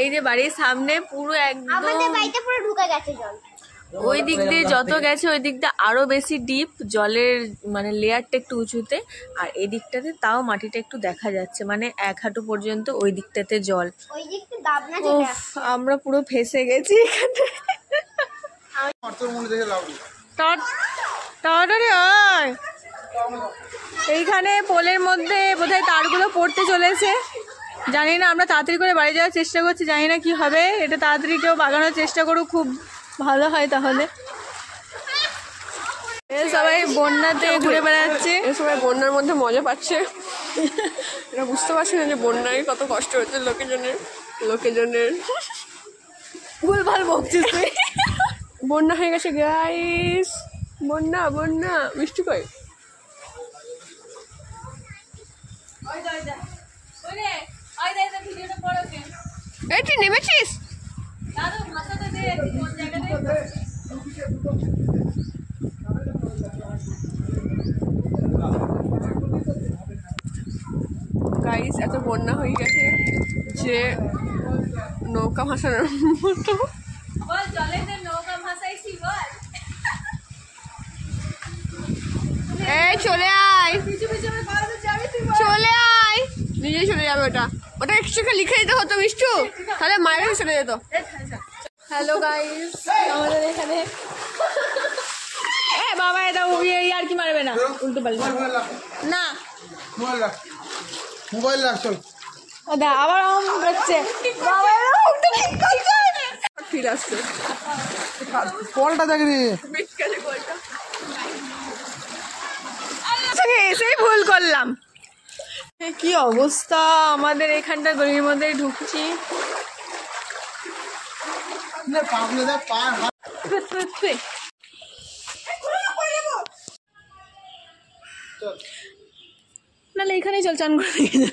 এই যে বাড়ির সামনে পুরো একদম আমাদের বাড়িতে পুরো ঢুকে গেছে জল। ওই দিক দিয়ে যত গেছে ওই দিকটা আরো বেশি ডিপ, জলের মানে লেয়ারটা একটু উঁচুতে, আর এই দিকটাতে তাও মাটিটা একটু দেখা যাচ্ছে, মানে 1 হাঁটু পর্যন্ত ওই দিকটাতে জল। ওই দিকটা দাবনা যেটা আমরা পুরো ফেসে গেছি এখানে। এইখানে পোলের মধ্যে বোধহয় তারগুলো পড়তে চলেছে, জানি না। আমরা তাড়াতাড়ি করে বাড়ি যাওয়ার চেষ্টা করছি, জানি না কি হবে। এটা তাড়াতাড়ি কেউ বাগানোর চেষ্টা করুক, খুব ভালো হয় তাহলে। সবাই বন্যাতে ঘুরে বেড়াচ্ছে, সবাই বন্যার মধ্যে মজা পাচ্ছে। এরা বুঝতে পারছে না যে বন্যায় কত কষ্ট হচ্ছে লোকেজনের। ভুলভাল বকছিস তুই। বন্যা হয়ে গেছে গাইস, বন্যা মিষ্টি কই? এই তুই নেমেছিস? গাইস এত বন্যা হয়ে গেছে যে নৌকা ভাসানোর মতো। এই চলে আয়, নিজে চলে যাবে। ওটা একটু লিখে দিতে হতো মিষ্টু, তাহলে মায়ের কাছে চলে যেত। হ্যালো গাইস, আমাদের এখানে বাবা এটা আর কি মারবে না, উল্টো পাল্টা না। মোবাইল রাখ চল। আবার হচ্ছে ফিরে আসছে কলটা দেখ রে, এসেই ভুল করলাম। কি অবস্থা আমাদের এখানটা, গলির মধ্যে ঢুকছি। নাহলে এখানেই চল, চান করে দিয়ে